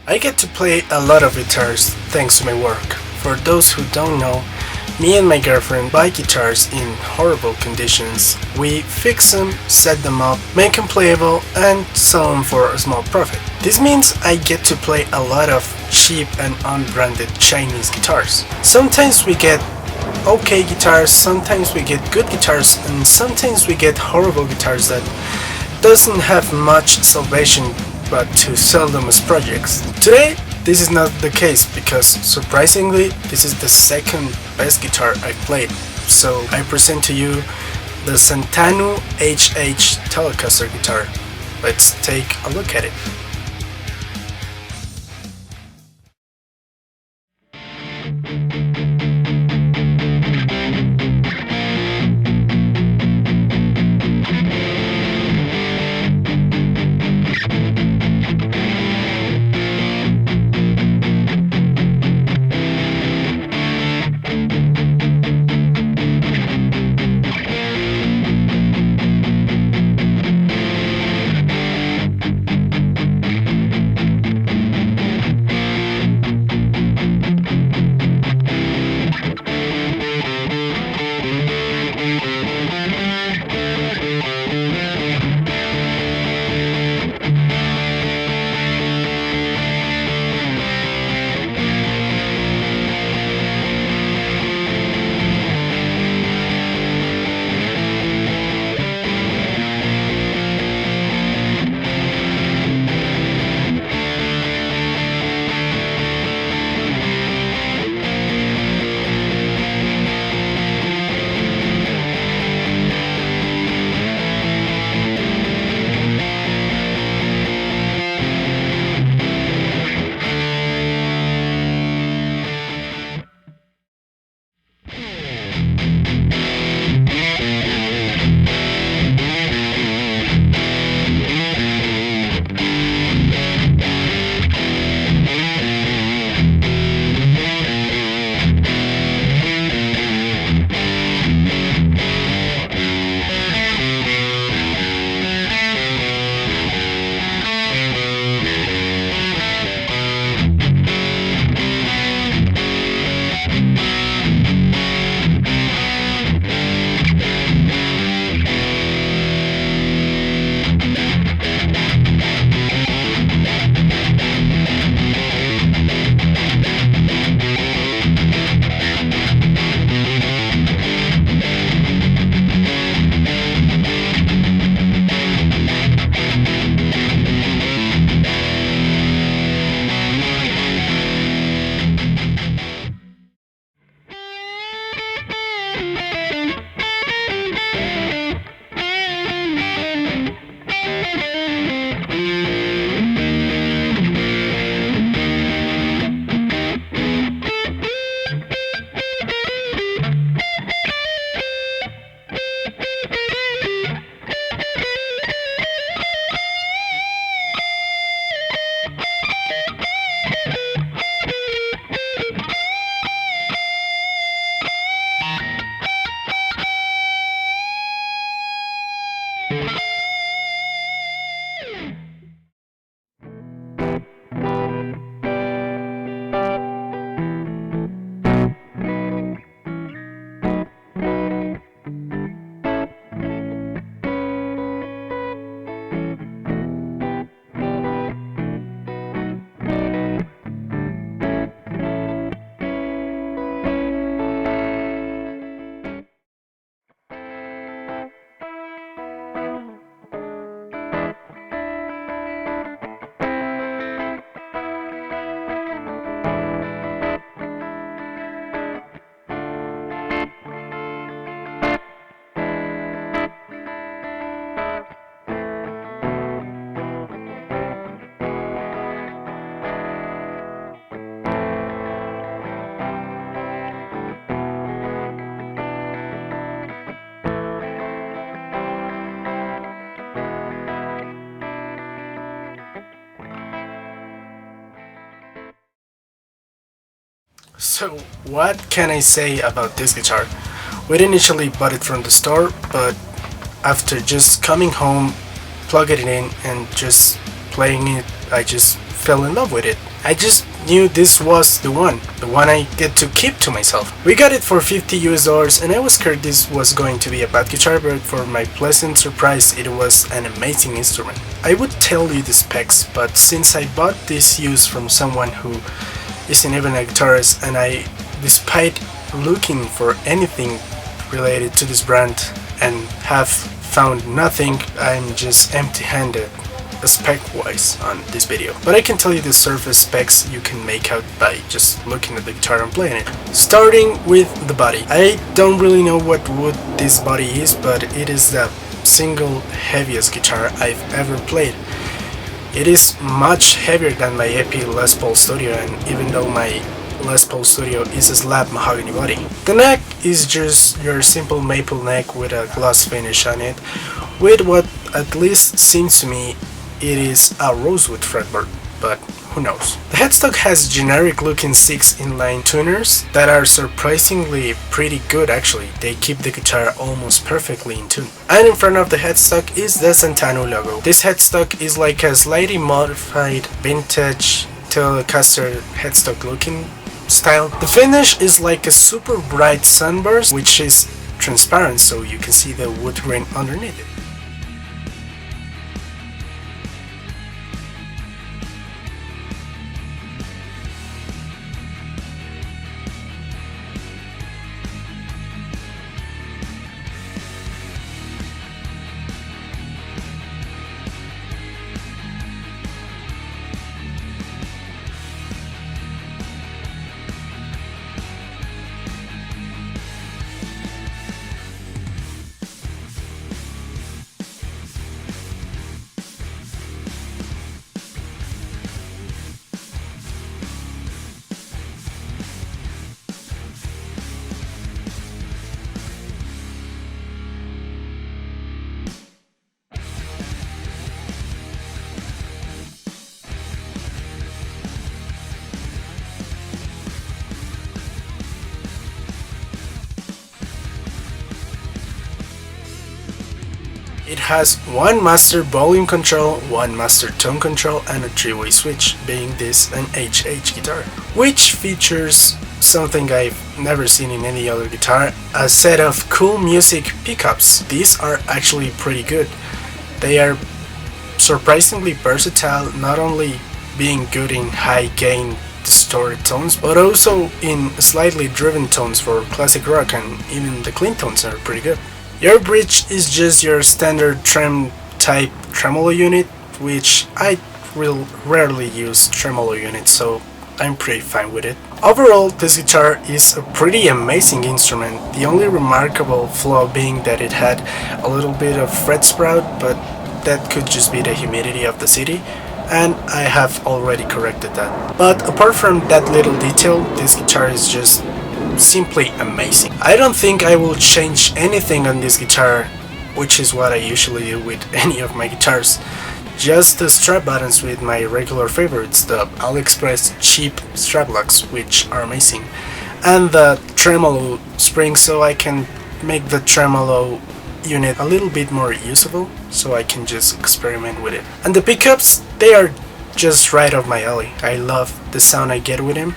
I get to play a lot of guitars thanks to my work. For those who don't know, me and my girlfriend buy guitars in horrible conditions. We fix them, set them up, make them playable, and sell them for a small profit. This means I get to play a lot of cheap and unbranded Chinese guitars. Sometimes we get okay guitars, sometimes we get good guitars, and sometimes we get horrible guitars that doesn't have much salvation but to sell them as projects. Today, this is not the case because surprisingly, this is the second best guitar I played. So I present to you the Santanu HH Telecaster guitar. Let's take a look at it. So what can I say about this guitar? We initially bought it from the store, but after just coming home, plugging it in and just playing it, I just fell in love with it. I just knew this was the one I get to keep to myself. We got it for $50 and I was scared this was going to be a bad guitar, but for my pleasant surprise it was an amazing instrument. I would tell you the specs, but since I bought this used from someone who isn't even a guitarist, and I, despite looking for anything related to this brand and have found nothing, I'm just empty-handed spec-wise on this video. But I can tell you the surface specs you can make out by just looking at the guitar and playing it. Starting with the body. I don't really know what wood this body is, but it is the single heaviest guitar I've ever played. It is much heavier than my EP Les Paul Studio, and even though my Les Paul Studio is a slab mahogany body. The neck is just your simple maple neck with a gloss finish on it, with what at least seems to me it is a rosewood fretboard, but who knows. The headstock has generic looking 6 inline tuners that are surprisingly pretty good actually. They keep the guitar almost perfectly in tune. And in front of the headstock is the Santanu logo. This headstock is like a slightly modified vintage Telecaster headstock looking style. The finish is like a super bright sunburst, which is transparent so you can see the wood grain underneath it. It has one master volume control, one master tone control, and a 3-way switch, being this an HH guitar, which features something I've never seen in any other guitar, a set of cool music pickups. These are actually pretty good. They are surprisingly versatile, not only being good in high gain distorted tones, but also in slightly driven tones for classic rock, and even the clean tones are pretty good. Your bridge is just your standard trem type tremolo unit, which I will rarely use tremolo units, so I'm pretty fine with it. Overall, this guitar is a pretty amazing instrument, the only remarkable flaw being that it had a little bit of fret sprout, but that could just be the humidity of the city, and I have already corrected that. But apart from that little detail, this guitar is just simply amazing. I don't think I will change anything on this guitar, which is what I usually do with any of my guitars. Just the strap buttons with my regular favorites, the AliExpress cheap strap locks, which are amazing, and the tremolo spring so I can make the tremolo unit a little bit more usable, so I can just experiment with it. And the pickups, they are just right up my alley. I love the sound I get with them,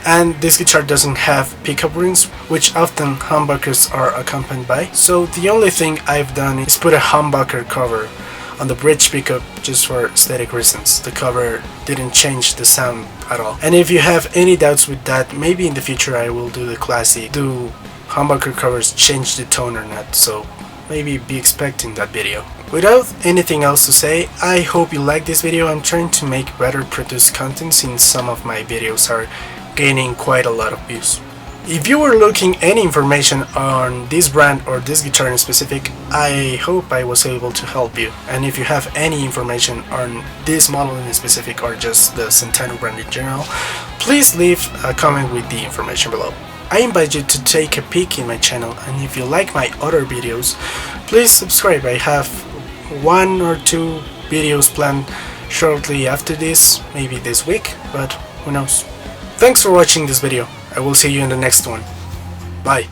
and this guitar doesn't have pickup rings, which often humbuckers are accompanied by, so the only thing I've done is put a humbucker cover on the bridge pickup just for aesthetic reasons. The cover didn't change the sound at all. And if you have any doubts with that, maybe in the future I will do the classic, do humbucker covers change the tone or not, so maybe be expecting that video. Without anything else to say, I hope you like this video. I'm trying to make better produced content since some of my videos are gaining quite a lot of views. If you were looking any information on this brand or this guitar in specific, I hope I was able to help you. And if you have any information on this model in specific or just the Santanu brand in general, please leave a comment with the information below. I invite you to take a peek in my channel, and if you like my other videos, please subscribe. I have 1 or 2 videos planned shortly after this, maybe this week, but who knows. Thanks for watching this video. I will see you in the next one. Bye.